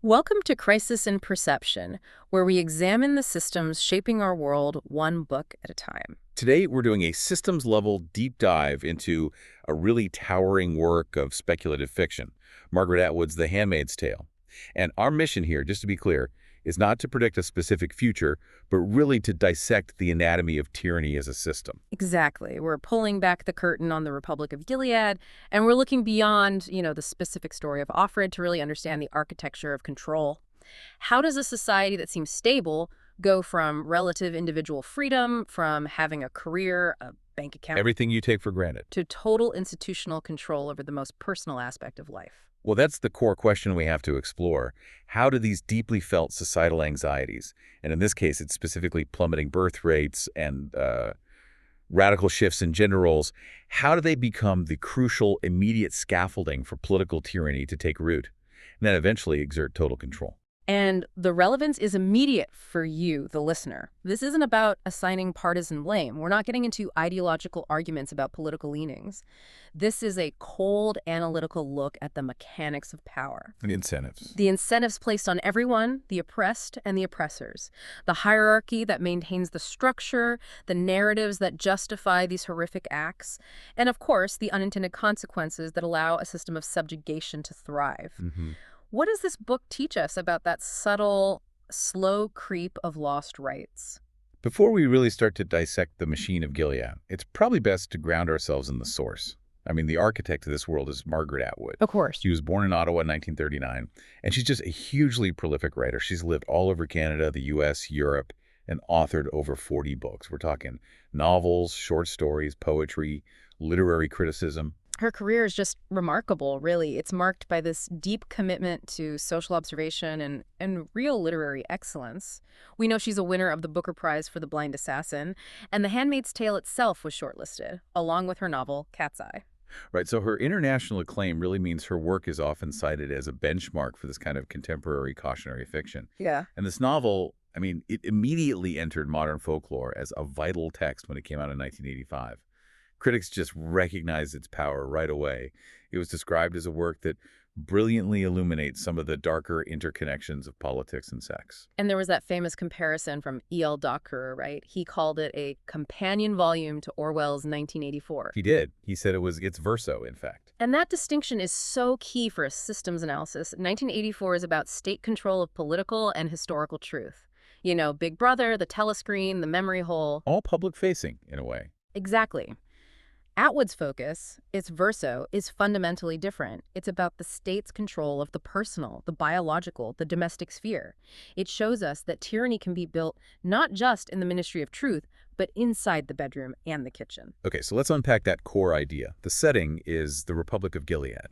Welcome to Crisis in Perception, where we examine the systems shaping our world one book at a time. Today, we're doing a systems-level deep dive into a really towering work of speculative fiction, Margaret Atwood's The Handmaid's Tale. And our mission here, just to be clear, is not to predict a specific future, but really to dissect the anatomy of tyranny as a system. Exactly. We're pulling back the curtain on the Republic of Gilead, and we're looking beyond, the specific story of Offred to really understand the architecture of control. How does a society that seems stable go from relative individual freedom, from having a career, a bank account, Everything you take for granted. to total institutional control over the most personal aspect of life? Well, that's the core question we have to explore. How do these deeply felt societal anxieties, and in this case, it's specifically plummeting birth rates and radical shifts in gender roles, how do they become the crucial, immediate scaffolding for political tyranny to take root, and then eventually exert total control? And the relevance is immediate for you, the listener. This isn't about assigning partisan blame. We're not getting into ideological arguments about political leanings. This is a cold, analytical look at the mechanics of power. The incentives. The incentives placed on everyone, the oppressed and the oppressors. The hierarchy that maintains the structure, the narratives that justify these horrific acts, and of course, the unintended consequences that allow a system of subjugation to thrive. What does this book teach us about that subtle, slow creep of lost rights? Before we really start to dissect the machine of Gilead, it's probably best to ground ourselves in the source. I mean, the architect of this world is Margaret Atwood. Of course. She was born in Ottawa in 1939, and she's just a hugely prolific writer. She's lived all over Canada, the U.S., Europe, and authored over 40 books. We're talking novels, short stories, poetry, literary criticism. Her career is just remarkable, really. It's marked by this deep commitment to social observation and real literary excellence. We know she's a winner of the Booker Prize for The Blind Assassin, and The Handmaid's Tale itself was shortlisted, along with her novel, Cat's Eye. Right, so her international acclaim really means her work is often cited as a benchmark for this kind of contemporary cautionary fiction. Yeah. And this novel, I mean, it immediately entered modern folklore as a vital text when it came out in 1985. Critics just recognized its power right away. It was described as a work that brilliantly illuminates some of the darker interconnections of politics and sex. And there was that famous comparison from E.L. Dockerer, right? He called it a companion volume to Orwell's 1984. He did. He said it's verso, in fact. And that distinction is so key for a systems analysis. 1984 is about state control of political and historical truth. Big Brother, the telescreen, the memory hole. All public-facing, in a way. Exactly. Atwood's focus, its verso, is fundamentally different. It's about the state's control of the personal, the biological, the domestic sphere. It shows us that tyranny can be built not just in the Ministry of Truth, but inside the bedroom and the kitchen. Okay, so let's unpack that core idea. The setting is the Republic of Gilead.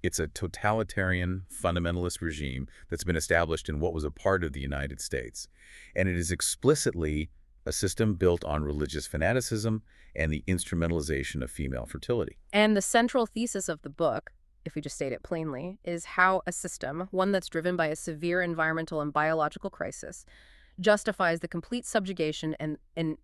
It's a totalitarian, fundamentalist regime that's been established in what was a part of the United States. And it is explicitly a system built on religious fanaticism and the instrumentalization of female fertility. And the central thesis of the book, if we just state it plainly, is how a system, one that's driven by a severe environmental and biological crisis, justifies the complete subjugation and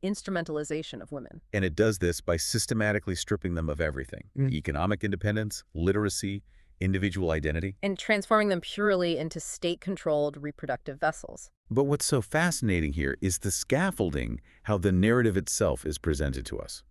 instrumentalization of women. And it does this by systematically stripping them of everything: economic independence, literacy, individual identity. And transforming them purely into state-controlled reproductive vessels. But what's so fascinating here is the scaffolding, how the narrative itself is presented to us.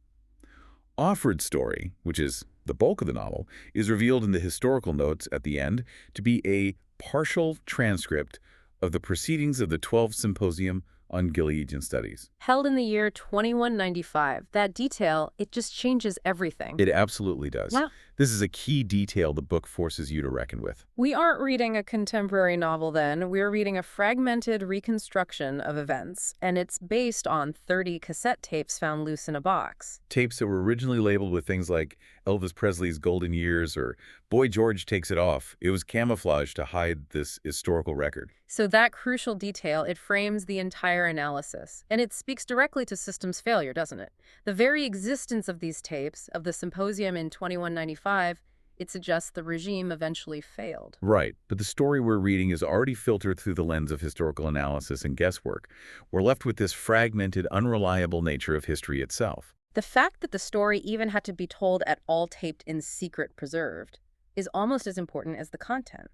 Offred's story, which is the bulk of the novel, is revealed in the historical notes at the end to be a partial transcript of the proceedings of the 12th Symposium on Gileadian Studies. Held in the year 2195. That detail, it just changes everything. It absolutely does. Wow. This is a key detail the book forces you to reckon with. We aren't reading a contemporary novel then. We're reading a fragmented reconstruction of events, and it's based on 30 cassette tapes found loose in a box. Tapes that were originally labeled with things like Elvis Presley's Golden Years or Boy George Takes It Off. It was camouflaged to hide this historical record. So that crucial detail, it frames the entire analysis. And it speaks directly to systems failure, doesn't it? The very existence of these tapes, of the symposium in 2195, it suggests the regime eventually failed. Right, but the story we're reading is already filtered through the lens of historical analysis and guesswork. We're left with this fragmented, unreliable nature of history itself. The fact that the story even had to be told at all taped in secret preserved is almost as important as the content.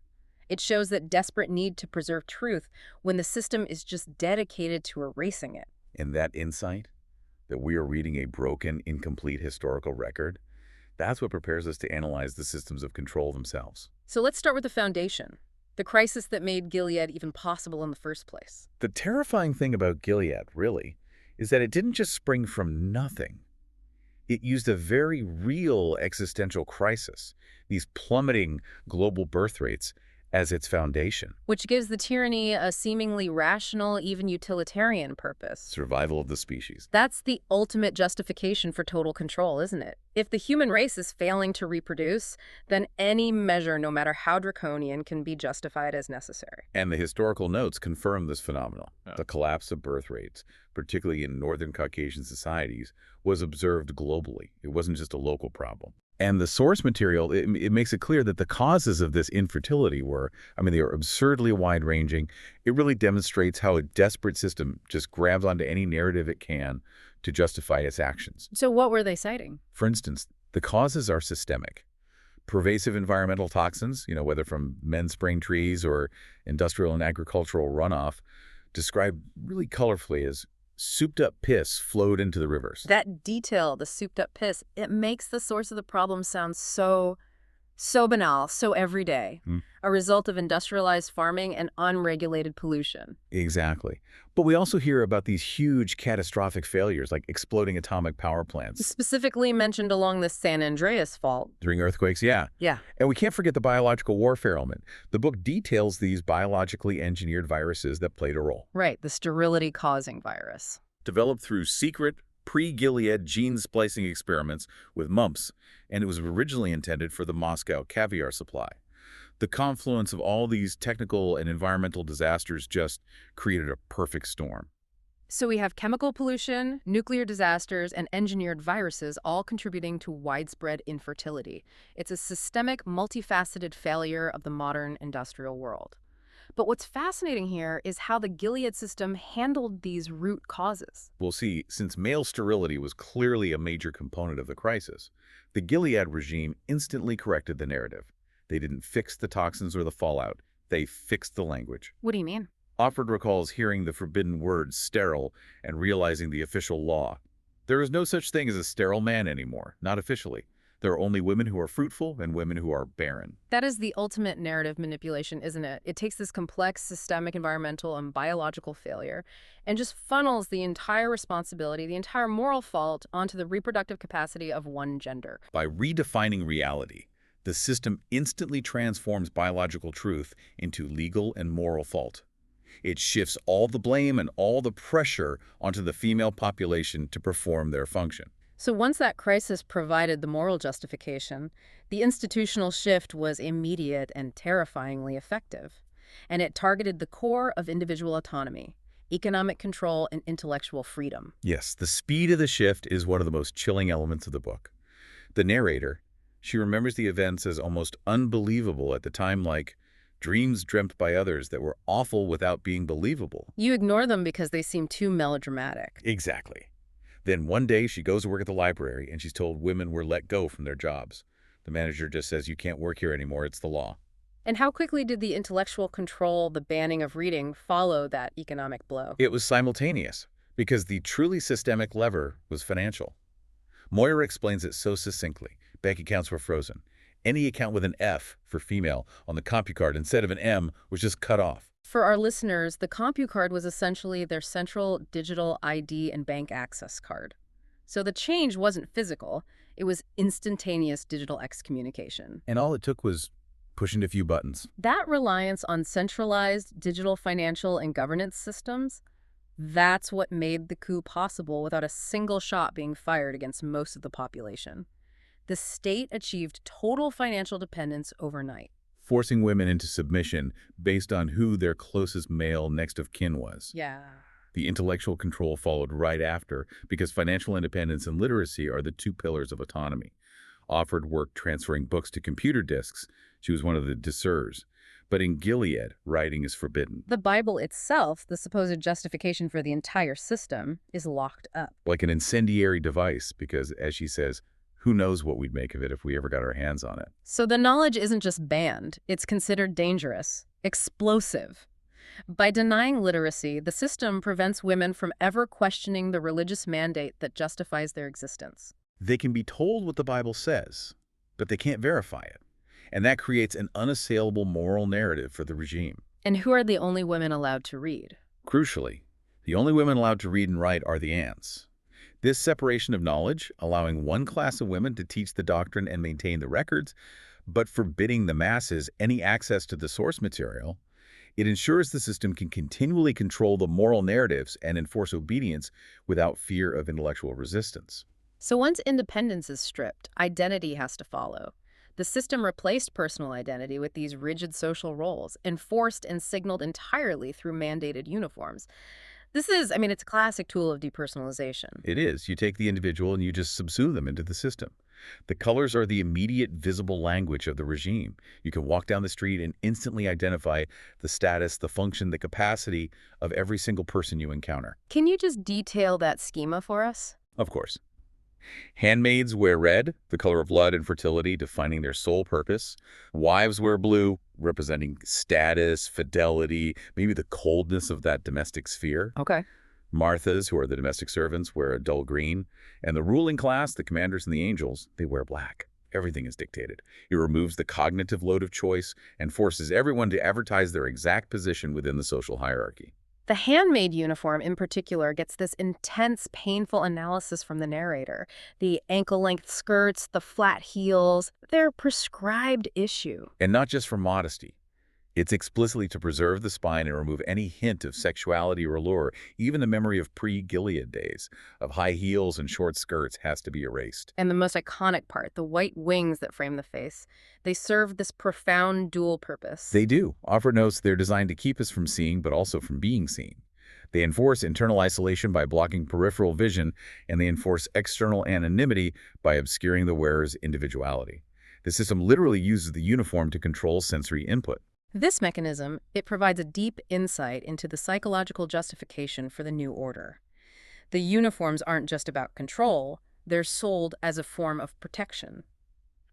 It shows that desperate need to preserve truth when the system is just dedicated to erasing it. And that insight, that we are reading a broken, incomplete historical record, that's what prepares us to analyze the systems of control themselves. So let's start with the foundation, the crisis that made Gilead even possible in the first place. The terrifying thing about Gilead, really, is that it didn't just spring from nothing. It used a very real existential crisis, these plummeting global birth rates, as its foundation. Which gives the tyranny a seemingly rational, even utilitarian purpose. Survival of the species. That's the ultimate justification for total control, isn't it? If the human race is failing to reproduce, then any measure, no matter how draconian, can be justified as necessary. And the historical notes confirm this phenomenon. The collapse of birth rates, particularly in Northern Caucasian societies, was observed globally. It wasn't just a local problem. And the source material, it makes it clear that the causes of this infertility were, they are absurdly wide-ranging. It really demonstrates how a desperate system just grabs onto any narrative it can to justify its actions. So what were they citing? For instance, the causes are systemic. Pervasive environmental toxins, whether from men-spraying trees or industrial and agricultural runoff, described really colorfully as souped-up piss flowed into the rivers. That detail, the souped-up piss, it makes the source of the problem sound so banal, so everyday. A result of industrialized farming and unregulated pollution. Exactly. But we also hear about these huge catastrophic failures, like exploding atomic power plants. Specifically mentioned along the San Andreas Fault. During earthquakes, yeah. Yeah. And we can't forget the biological warfare element. The book details these biologically engineered viruses that played a role. Right, the sterility-causing virus. Developed through secret, pre-Gilead gene splicing experiments with mumps, and it was originally intended for the Moscow caviar supply. The confluence of all these technical and environmental disasters just created a perfect storm. So we have chemical pollution, nuclear disasters, and engineered viruses all contributing to widespread infertility. It's a systemic, multifaceted failure of the modern industrial world. But what's fascinating here is how the Gilead system handled these root causes. We'll see, since male sterility was clearly a major component of the crisis, the Gilead regime instantly corrected the narrative. They didn't fix the toxins or the fallout. They fixed the language. What do you mean? Offred recalls hearing the forbidden word sterile and realizing the official law. There is no such thing as a sterile man anymore, not officially. There are only women who are fruitful and women who are barren. That is the ultimate narrative manipulation, isn't it? It takes this complex systemic environmental and biological failure and just funnels the entire responsibility, the entire moral fault onto the reproductive capacity of one gender. By redefining reality, the system instantly transforms biological truth into legal and moral fault. It shifts all the blame and all the pressure onto the female population to perform their function. So once that crisis provided the moral justification, the institutional shift was immediate and terrifyingly effective. And it targeted the core of individual autonomy, economic control, and intellectual freedom. Yes, the speed of the shift is one of the most chilling elements of the book. The narrator, she remembers the events as almost unbelievable at the time, like dreams dreamt by others that were awful without being believable. You ignore them because they seem too melodramatic. Exactly. Then one day she goes to work at the library and she's told women were let go from their jobs. The manager just says, "You can't work here anymore, it's the law." And how quickly did the intellectual control, the banning of reading, follow that economic blow? It was simultaneous, because the truly systemic lever was financial. Moira explains it so succinctly. Bank accounts were frozen. Any account with an F for female on the CompuCard instead of an M was just cut off. For our listeners, the CompuCard was essentially their central digital ID and bank access card. So the change wasn't physical, it was instantaneous digital excommunication. And all it took was pushing a few buttons. That reliance on centralized digital financial and governance systems, that's what made the coup possible without a single shot being fired against most of the population. The state achieved total financial dependence overnight, Forcing women into submission based on who their closest male next of kin was. Yeah. The intellectual control followed right after, because financial independence and literacy are the two pillars of autonomy. Offred worked transferring books to computer disks. She was one of the disseurs. But in Gilead, writing is forbidden. The Bible itself, the supposed justification for the entire system, is locked up. Like an incendiary device, because, as she says, Who knows what we'd make of it if we ever got our hands on it. So the knowledge isn't just banned, it's considered dangerous, explosive. By denying literacy, the system prevents women from ever questioning the religious mandate that justifies their existence. They can be told what the Bible says, but they can't verify it. And that creates an unassailable moral narrative for the regime. And who are the only women allowed to read? Crucially, the only women allowed to read and write are the aunts. This separation of knowledge, allowing one class of women to teach the doctrine and maintain the records, but forbidding the masses any access to the source material, it ensures the system can continually control the moral narratives and enforce obedience without fear of intellectual resistance. So once independence is stripped, identity has to follow. The system replaced personal identity with these rigid social roles, enforced and signaled entirely through mandated uniforms. It's a classic tool of depersonalization. It is. You take the individual and you just subsume them into the system. The colors are the immediate visible language of the regime. You can walk down the street and instantly identify the status, the function, the capacity of every single person you encounter. Can you just detail that schema for us? Of course. Handmaids wear red, the color of blood and fertility, defining their sole purpose. Wives wear blue, representing status, fidelity, maybe the coldness of that domestic sphere. Okay. Marthas, who are the domestic servants, wear a dull green. And the ruling class, the commanders and the angels, they wear black. Everything is dictated. It removes the cognitive load of choice and forces everyone to advertise their exact position within the social hierarchy. The handmaid uniform, in particular, gets this intense, painful analysis from the narrator. The ankle-length skirts, the flat heels, they're a prescribed issue. And not just for modesty. It's explicitly to preserve the spine and remove any hint of sexuality or allure. Even the memory of pre-Gilead days, of high heels and short skirts, has to be erased. And the most iconic part, the white wings that frame the face, they serve this profound dual purpose. They do. Offred notes they're designed to keep us from seeing, but also from being seen. They enforce internal isolation by blocking peripheral vision, and they enforce external anonymity by obscuring the wearer's individuality. The system literally uses the uniform to control sensory input. This mechanism, it provides a deep insight into the psychological justification for the new order. The uniforms aren't just about control, they're sold as a form of protection.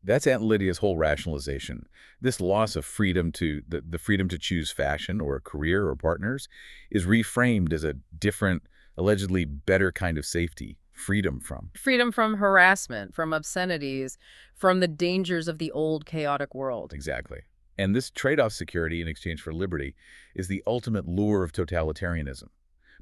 That's Aunt Lydia's whole rationalization. This loss of freedom to the freedom to choose fashion or a career or partners is reframed as a different, allegedly better kind of safety. Freedom from harassment, from obscenities, from the dangers of the old chaotic world. Exactly. And this trade-off security in exchange for liberty is the ultimate lure of totalitarianism.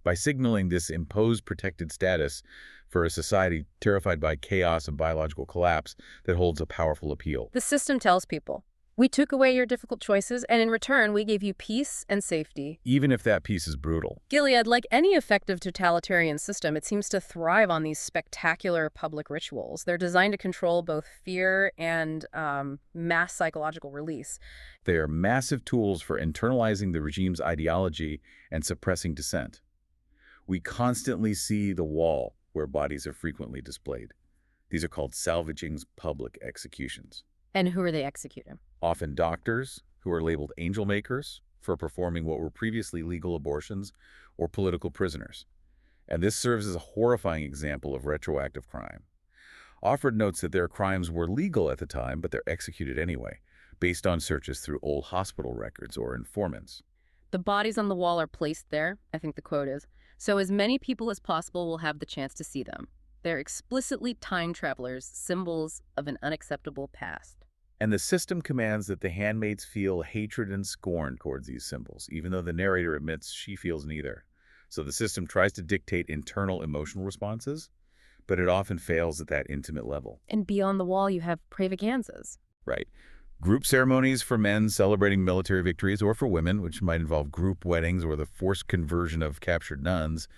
By signaling this imposed protected status for a society terrified by chaos and biological collapse that holds a powerful appeal. The system tells people, we took away your difficult choices, and in return, we gave you peace and safety. Even if that peace is brutal. Gilead, like any effective totalitarian system, it seems to thrive on these spectacular public rituals. They're designed to control both fear and mass psychological release. They are massive tools for internalizing the regime's ideology and suppressing dissent. We constantly see the wall where bodies are frequently displayed. These are called salvaging public executions. And who are they executing? Often doctors who are labeled angel makers for performing what were previously legal abortions, or political prisoners. And this serves as a horrifying example of retroactive crime. Offred notes that their crimes were legal at the time, but they're executed anyway, based on searches through old hospital records or informants. The bodies on the wall are placed there, I think the quote is, so as many people as possible will have the chance to see them. They're explicitly time travelers, symbols of an unacceptable past. And the system commands that the handmaids feel hatred and scorn towards these symbols, even though the narrator admits she feels neither. So the system tries to dictate internal emotional responses, but it often fails at that intimate level. And beyond the wall, you have pravaganzas. Right. Group ceremonies for men celebrating military victories, or for women, which might involve group weddings or the forced conversion of captured nuns.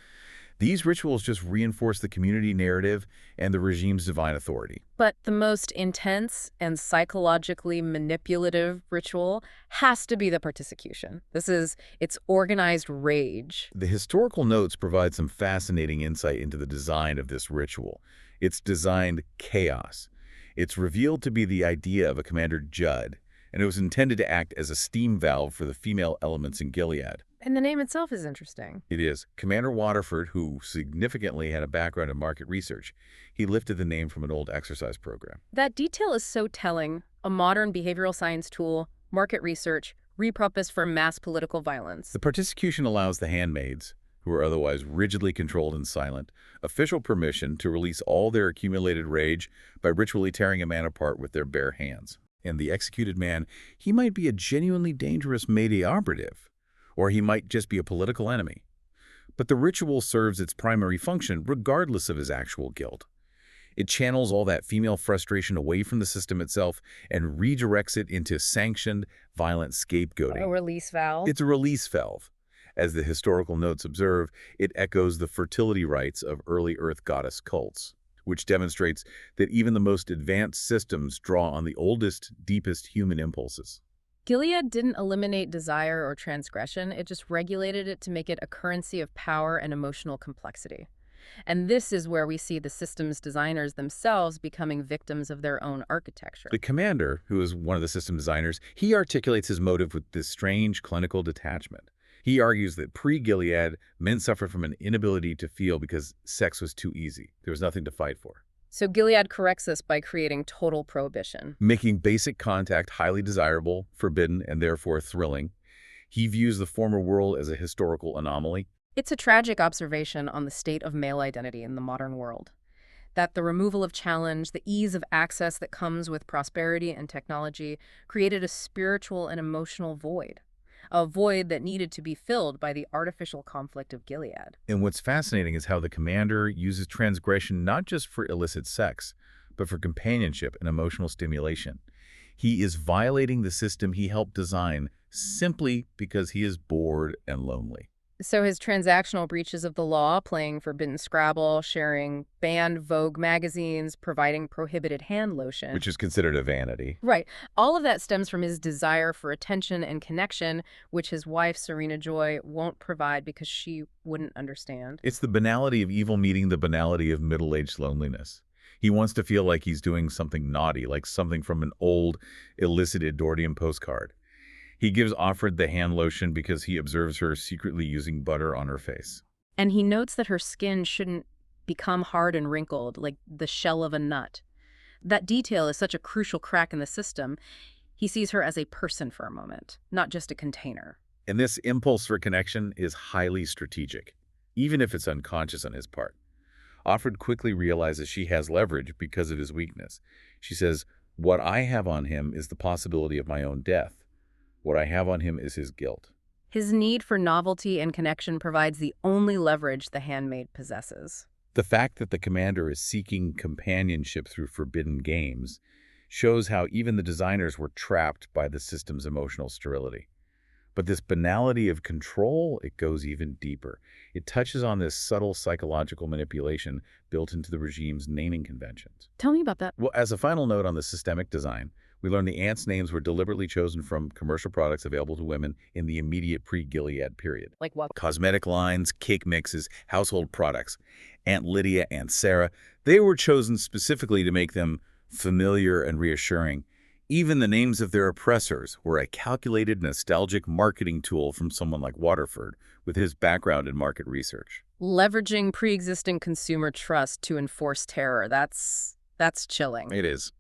These rituals just reinforce the community narrative and the regime's divine authority. But the most intense and psychologically manipulative ritual has to be the persecution. It's organized rage. The historical notes provide some fascinating insight into the design of this ritual. It's designed chaos. It's revealed to be the idea of a commander Judd, and it was intended to act as a steam valve for the female elements in Gilead. And the name itself is interesting. It is. Commander Waterford, who significantly had a background in market research, he lifted the name from an old exercise program. That detail is so telling. A modern behavioral science tool, market research, repurposed for mass political violence. The persecution allows the handmaids, who are otherwise rigidly controlled and silent, official permission to release all their accumulated rage by ritually tearing a man apart with their bare hands. And the executed man, he might be a genuinely dangerous Mayday operative, or he might just be a political enemy. But the ritual serves its primary function regardless of his actual guilt. It channels all that female frustration away from the system itself and redirects it into sanctioned, violent scapegoating. A release valve. It's a release valve. As the historical notes observe, it echoes the fertility rites of early Earth goddess cults, which demonstrates that even the most advanced systems draw on the oldest, deepest human impulses. Gilead didn't eliminate desire or transgression, it just regulated it to make it a currency of power and emotional complexity. And this is where we see the system's designers themselves becoming victims of their own architecture. The commander, who is one of the system designers, he articulates his motive with this strange clinical detachment. He argues that pre-Gilead, men suffered from an inability to feel because sex was too easy. There was nothing to fight for. So Gilead corrects this by creating total prohibition. Making basic contact highly desirable, forbidden, and therefore thrilling. He views the former world as a historical anomaly. It's a tragic observation on the state of male identity in the modern world. That the removal of challenge, the ease of access that comes with prosperity and technology, created a spiritual and emotional void. A void that needed to be filled by the artificial conflict of Gilead. And what's fascinating is how the commander uses transgression not just for illicit sex, but for companionship and emotional stimulation. He is violating the system he helped design simply because he is bored and lonely. So his transactional breaches of the law, playing forbidden Scrabble, sharing banned Vogue magazines, providing prohibited hand lotion. Which is considered a vanity. Right. All of that stems from his desire for attention and connection, which his wife, Serena Joy, won't provide because she wouldn't understand. It's the banality of evil meeting the banality of middle-aged loneliness. He wants to feel like he's doing something naughty, like something from an old, illicit Edwardian postcard. He gives Offred the hand lotion because he observes her secretly using butter on her face. And he notes that her skin shouldn't become hard and wrinkled, like the shell of a nut. That detail is such a crucial crack in the system. He sees her as a person for a moment, not just a container. And this impulse for connection is highly strategic, even if it's unconscious on his part. Offred quickly realizes she has leverage because of his weakness. She says, "What I have on him is the possibility of my own death. What I have on him is his guilt." His need for novelty and connection provides the only leverage the handmaid possesses. The fact that the commander is seeking companionship through forbidden games shows how even the designers were trapped by the system's emotional sterility. But this banality of control, it goes even deeper. It touches on this subtle psychological manipulation built into the regime's naming conventions. Tell me about that. Well, as a final note on the systemic design, we learn the ants' names were deliberately chosen from commercial products available to women in the immediate pre-Gilead period. Like what? Cosmetic lines, cake mixes, household products. Aunt Lydia, Aunt Sarah, they were chosen specifically to make them familiar and reassuring. Even the names of their oppressors were a calculated, nostalgic marketing tool from someone like Waterford, with his background in market research. Leveraging pre-existing consumer trust to enforce terror. That's chilling. It is.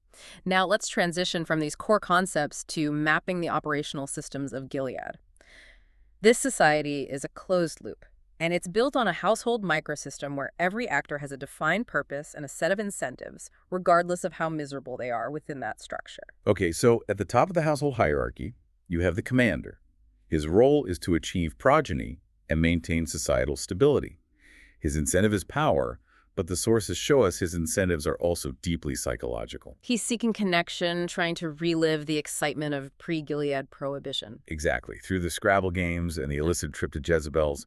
Now let's transition from these core concepts to mapping the operational systems of Gilead. This society is a closed loop, and it's built on a household microsystem where every actor has a defined purpose and a set of incentives, regardless of how miserable they are within that structure. Okay, so at the top of the household hierarchy, you have the commander. His role is to achieve progeny and maintain societal stability. His incentive is power, but the sources show us his incentives are also deeply psychological. He's seeking connection, trying to relive the excitement of pre-Gilead prohibition. Exactly. Through the Scrabble games and the illicit trip to Jezebel's,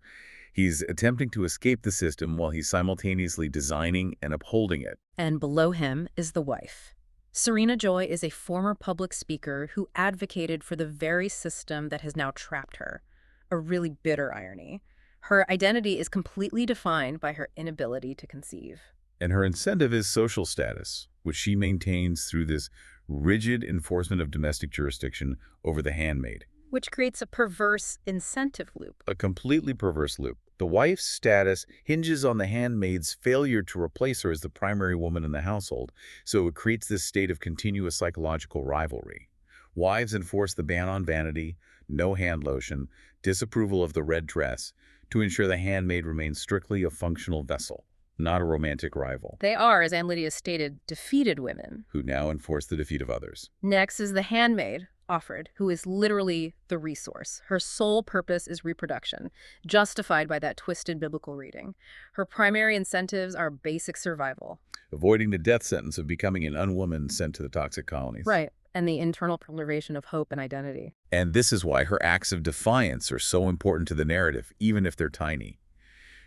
he's attempting to escape the system while he's simultaneously designing and upholding it. And below him is the wife. Serena Joy is a former public speaker who advocated for the very system that has now trapped her. A really bitter irony. Her identity is completely defined by her inability to conceive. And her incentive is social status, which she maintains through this rigid enforcement of domestic jurisdiction over the handmaid. which creates a perverse incentive loop. A completely perverse loop. The wife's status hinges on the handmaid's failure to replace her as the primary woman in the household, so it creates this state of continuous psychological rivalry. Wives enforce the ban on vanity, no hand lotion, disapproval of the red dress, to ensure the handmaid remains strictly a functional vessel, not a romantic rival, They are, as Anne Lydia stated, defeated women. who now enforce the defeat of others. Next is the handmaid, Offred, who is literally the resource. Her sole purpose is reproduction, justified by that twisted biblical reading. Her primary incentives are basic survival. Avoiding the death sentence of becoming an unwoman sent to the toxic colonies. Right, and the internal preservation of hope and identity. And this is why her acts of defiance are so important to the narrative, even if they're tiny.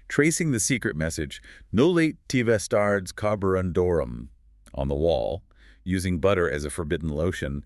Tracing the secret message, "Nolate tivestards carborundorum," on the wall, using butter as a forbidden lotion,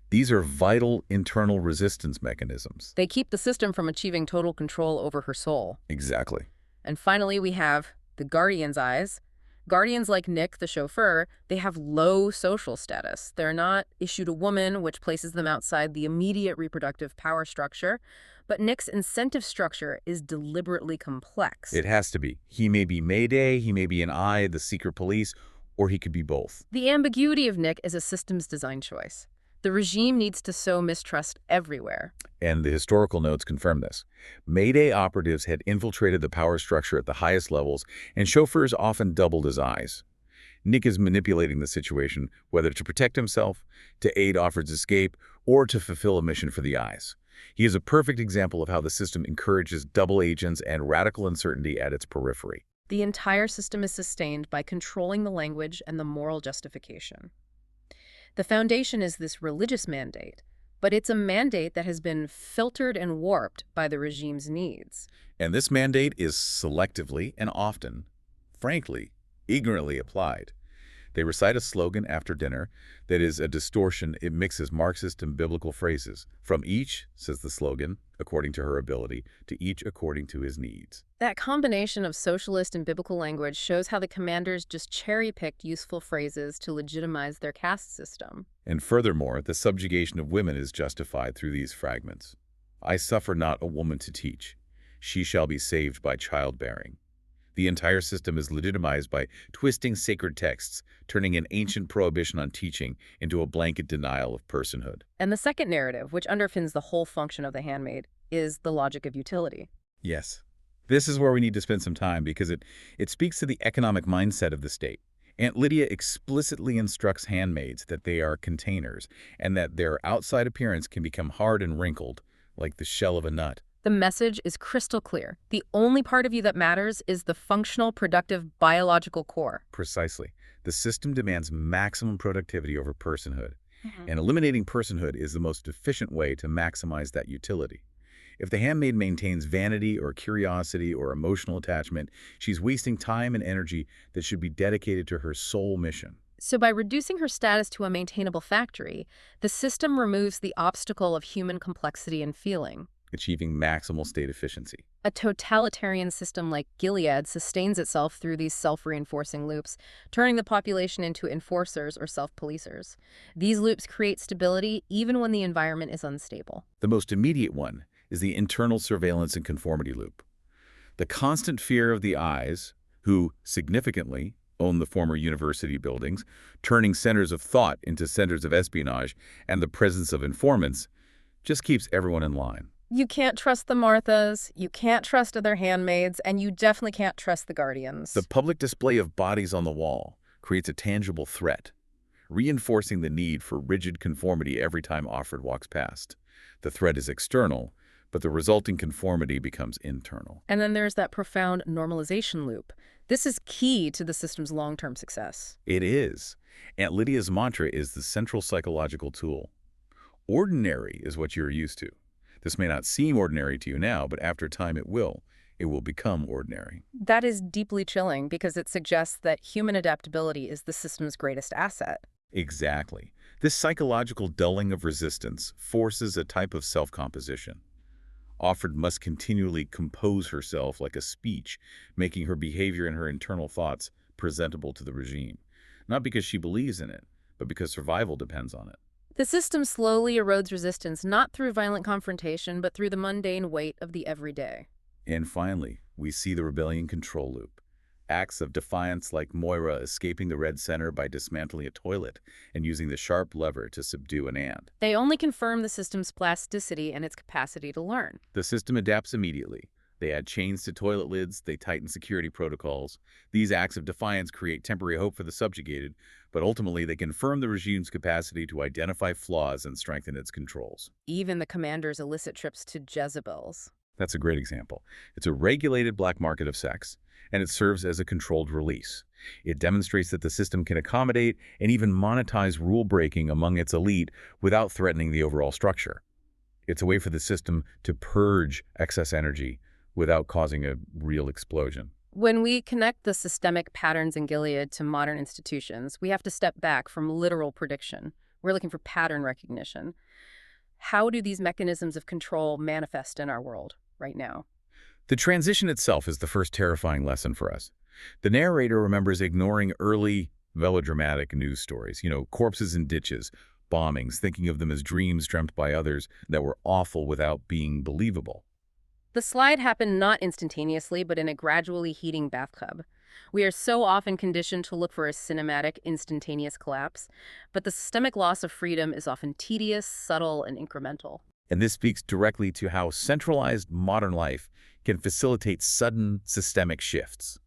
these are vital internal resistance mechanisms. They keep the system from achieving total control over her soul. Exactly. And finally, we have the guardian's eyes. Guardians like Nick, the chauffeur, they have low social status. They're not issued a woman, which places them outside the immediate reproductive power structure. But Nick's incentive structure is deliberately complex. It has to be. He may be Mayday, he may be an eye, the secret police, or he could be both. The ambiguity of Nick is a systems design choice. The regime needs to sow mistrust everywhere. And the historical notes confirm this. Mayday operatives had infiltrated the power structure at the highest levels, and chauffeurs often doubled as eyes. Nick is manipulating the situation, whether to protect himself, to aid Offred's escape, or to fulfill a mission for the eyes. He is a perfect example of how the system encourages double agents and radical uncertainty at its periphery. The entire system is sustained by controlling the language and the moral justification. The foundation is this religious mandate, but it's a mandate that has been filtered and warped by the regime's needs. And this mandate is selectively and often, frankly, ignorantly applied. They recite a slogan after dinner that is a distortion. It mixes Marxist and biblical phrases. From each, says the slogan, according to her ability, to each according to his needs. That combination of socialist and biblical language shows how the commanders just cherry-picked useful phrases to legitimize their caste system. And furthermore, the subjugation of women is justified through these fragments. I suffer not a woman to teach. She shall be saved by childbearing. The entire system is legitimized by twisting sacred texts, turning an ancient prohibition on teaching into a blanket denial of personhood. And the second narrative, which underpins the whole function of the handmaid, is the logic of utility. Yes. This is where we need to spend some time because it speaks to the economic mindset of the state. Aunt Lydia explicitly instructs handmaids that they are containers and that their outside appearance can become hard and wrinkled, like the shell of a nut. The message is crystal clear. The only part of you that matters is the functional, productive, biological core. Precisely. The system demands maximum productivity over personhood, and eliminating personhood is the most efficient way to maximize that utility. If the handmaid maintains vanity or curiosity or emotional attachment, she's wasting time and energy that should be dedicated to her sole mission. So by reducing her status to a maintainable factory, the system removes the obstacle of human complexity and feeling. Achieving maximal state efficiency. A totalitarian system like Gilead sustains itself through these self-reinforcing loops, turning the population into enforcers or self-policers. These loops create stability even when the environment is unstable. The most immediate one is the internal surveillance and conformity loop. The constant fear of the eyes, who significantly own the former university buildings, turning centers of thought into centers of espionage, and the presence of informants, just keeps everyone in line. You can't trust the Marthas, you can't trust other handmaids, and you definitely can't trust the guardians. The public display of bodies on the wall creates a tangible threat, reinforcing the need for rigid conformity every time Offred walks past. The threat is external, but the resulting conformity becomes internal. And then there's that profound normalization loop. This is key to the system's long-term success. It is. Aunt Lydia's mantra is the central psychological tool. Ordinary is what you're used to. This may not seem ordinary to you now, but after time it will. It will become ordinary. That is deeply chilling because it suggests that human adaptability is the system's greatest asset. Exactly. This psychological dulling of resistance forces a type of self-composition. Offred must continually compose herself like a speech, making her behavior and her internal thoughts presentable to the regime. Not because she believes in it, but because survival depends on it. The system slowly erodes resistance not through violent confrontation, but through the mundane weight of the everyday. And finally, we see the rebellion control loop. Acts of defiance like Moira escaping the Red Center by dismantling a toilet and using the sharp lever to subdue an ant. They only confirm the system's plasticity and its capacity to learn. The system adapts immediately. They add chains to toilet lids, they tighten security protocols. These acts of defiance create temporary hope for the subjugated, but ultimately they confirm the regime's capacity to identify flaws and strengthen its controls. Even the commander's illicit trips to Jezebel's. That's a great example. It's a regulated black market of sex, and it serves as a controlled release. It demonstrates that the system can accommodate and even monetize rule-breaking among its elite without threatening the overall structure. It's a way for the system to purge excess energy without causing a real explosion. When we connect the systemic patterns in Gilead to modern institutions, we have to step back from literal prediction. We're looking for pattern recognition. How do these mechanisms of control manifest in our world right now? The transition itself is the first terrifying lesson for us. The narrator remembers ignoring early, melodramatic news stories, corpses in ditches, bombings, thinking of them as dreams dreamt by others that were awful without being believable. The slide happened not instantaneously, but in a gradually heating bathtub. We are so often conditioned to look for a cinematic, instantaneous collapse, but the systemic loss of freedom is often tedious, subtle, and incremental. And this speaks directly to how centralized modern life can facilitate sudden systemic shifts.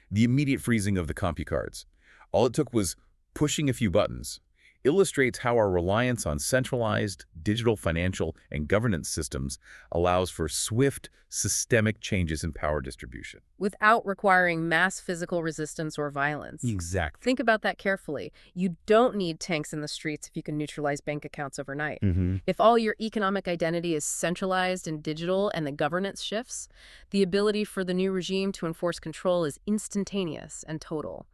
The immediate freezing of the CompuCards, all it took was pushing a few buttons, illustrates how our reliance on centralized digital financial and governance systems allows for swift, systemic changes in power distribution. Without requiring mass physical resistance or violence. Exactly. Think about that carefully. You don't need tanks in the streets if you can neutralize bank accounts overnight. If all your economic identity is centralized and digital and the governance shifts, the ability for the new regime to enforce control is instantaneous and total.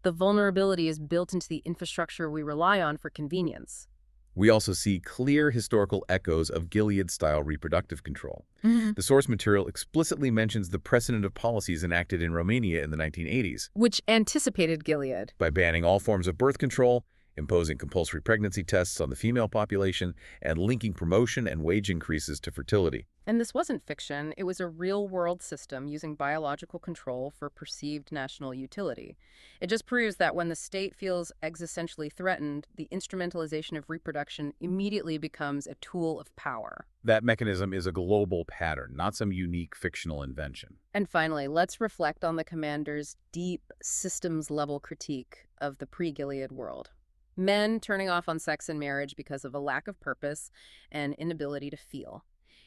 The vulnerability is built into the infrastructure we rely on for convenience. We also see clear historical echoes of Gilead-style reproductive control. The source material explicitly mentions the precedent of policies enacted in Romania in the 1980s. Which anticipated Gilead. By banning all forms of birth control, imposing compulsory pregnancy tests on the female population, and linking promotion and wage increases to fertility. And this wasn't fiction. It was a real-world system using biological control for perceived national utility. It just proves that when the state feels existentially threatened, the instrumentalization of reproduction immediately becomes a tool of power. That mechanism is a global pattern, not some unique fictional invention. And finally, let's reflect on the commander's deep systems-level critique of the pre-Gilead world. Men turning off on sex and marriage because of a lack of purpose and inability to feel.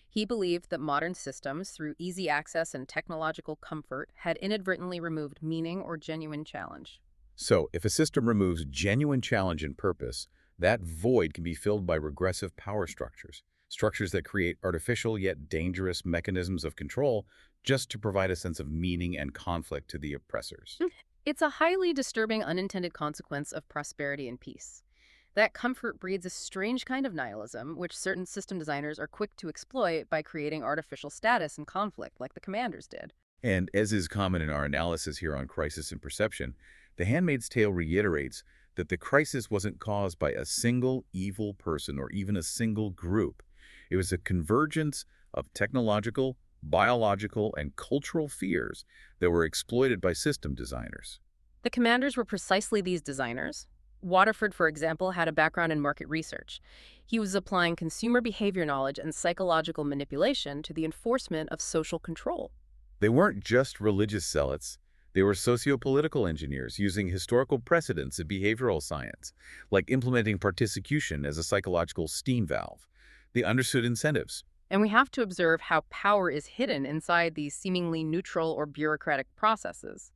He believed that modern systems, through easy access and technological comfort, had inadvertently removed meaning or genuine challenge. So, if a system removes genuine challenge and purpose, that void can be filled by regressive power structures, structures that create artificial yet dangerous mechanisms of control just to provide a sense of meaning and conflict to the oppressors. It's a highly disturbing unintended consequence of prosperity and peace. That comfort breeds a strange kind of nihilism, which certain system designers are quick to exploit by creating artificial status and conflict, like the commanders did. And as is common in our analysis here on crisis and perception, The Handmaid's Tale reiterates that the crisis wasn't caused by a single evil person or even a single group. It was a convergence of technological, biological, and cultural fears that were exploited by system designers. The commanders were precisely these designers. Waterford, for example, had a background in market research. He was applying consumer behavior knowledge and psychological manipulation to the enforcement of social control. They weren't just religious zealots. They were socio-political engineers using historical precedents in behavioral science, like implementing participation as a psychological steam valve. They understood incentives. And we have to observe how power is hidden inside these seemingly neutral or bureaucratic processes.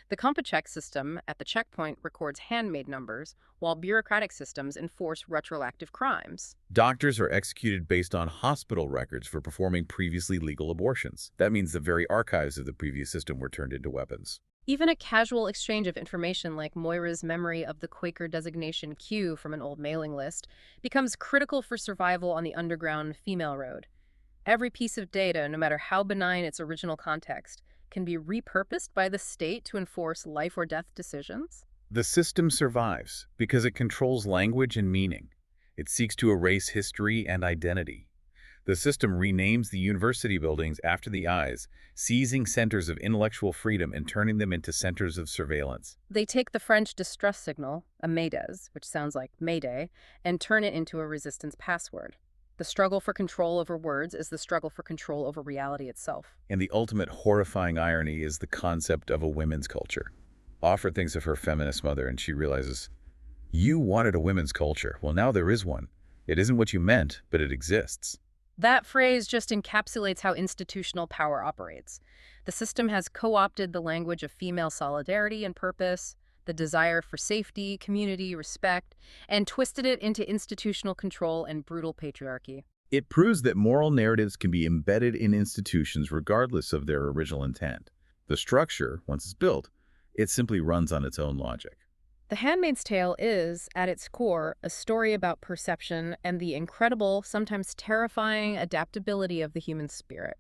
The CompuCheck system at the checkpoint records handmaid numbers, while bureaucratic systems enforce retroactive crimes. Doctors are executed based on hospital records for performing previously legal abortions. That means the very archives of the previous system were turned into weapons. Even a casual exchange of information like Moira's memory of the Quaker designation Q from an old mailing list becomes critical for survival on the underground female road. Every piece of data, no matter how benign its original context, can be repurposed by the state to enforce life or death decisions? The system survives because it controls language and meaning. It seeks to erase history and identity. The system renames the university buildings after the eyes, seizing centers of intellectual freedom and turning them into centers of surveillance. They take the French distress signal, a Maydes, which sounds like Mayday, and turn it into a resistance password. The struggle for control over words is the struggle for control over reality itself. And the ultimate horrifying irony is the concept of a women's culture. Offred thinks of her feminist mother and she realizes, you wanted a women's culture. Well, now there is one. It isn't what you meant, but it exists. That phrase just encapsulates how institutional power operates. The system has co-opted the language of female solidarity and purpose, the desire for safety, community, respect, and twisted it into institutional control and brutal patriarchy. It proves that moral narratives can be embedded in institutions regardless of their original intent. The structure, once it's built, it simply runs on its own logic. The Handmaid's Tale is, at its core, a story about perception and the incredible, sometimes terrifying adaptability of the human spirit.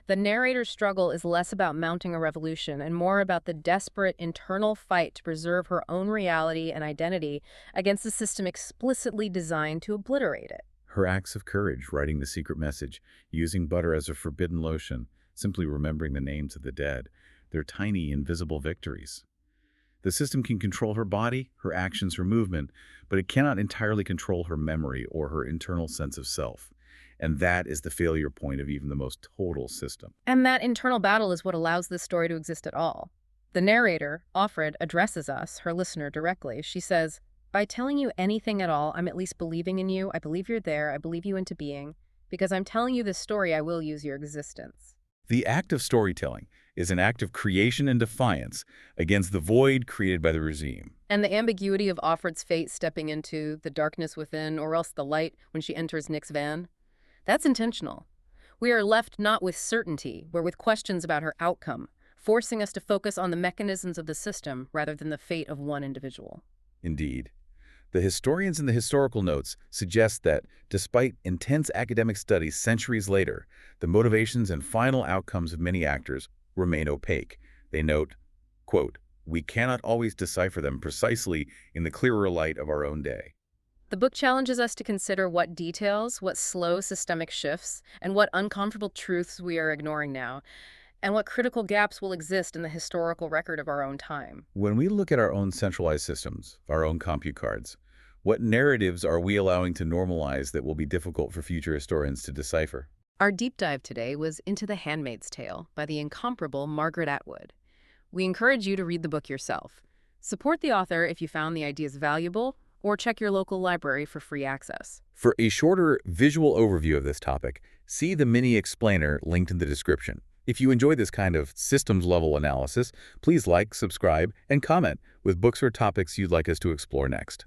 The narrator's struggle is less about mounting a revolution and more about the desperate internal fight to preserve her own reality and identity against a system explicitly designed to obliterate it. Her acts of courage, writing the secret message, using butter as a forbidden lotion, simply remembering the names of the dead, they're tiny, invisible victories. The system can control her body, her actions, her movement, but it cannot entirely control her memory or her internal sense of self. And that is the failure point of even the most total system. And that internal battle is what allows this story to exist at all. The narrator, Offred, addresses us, her listener, directly. She says, by telling you anything at all, I'm at least believing in you. I believe you're there. I believe you into being. Because I'm telling you this story, I will use your existence. The act of storytelling is an act of creation and defiance against the void created by the regime. And the ambiguity of Offred's fate stepping into the darkness within, or else the light when she enters Nick's van, that's intentional. We are left not with certainty, but with questions about her outcome, forcing us to focus on the mechanisms of the system rather than the fate of one individual. Indeed. The historians in the historical notes suggest that, despite intense academic studies centuries later, the motivations and final outcomes of many actors remain opaque. They note, quote, we cannot always decipher them precisely in the clearer light of our own day. The book challenges us to consider what details, what slow systemic shifts, and what uncomfortable truths we are ignoring now, and what critical gaps will exist in the historical record of our own time. When we look at our own centralized systems, our own compute cards, what narratives are we allowing to normalize that will be difficult for future historians to decipher? Our deep dive today was into The Handmaid's Tale by the incomparable Margaret Atwood. We encourage you to read the book yourself. Support the author if you found the ideas valuable, or check your local library for free access. For a shorter visual overview of this topic, see the mini explainer linked in the description. If you enjoy this kind of systems-level analysis, please like, subscribe, and comment with books or topics you'd like us to explore next.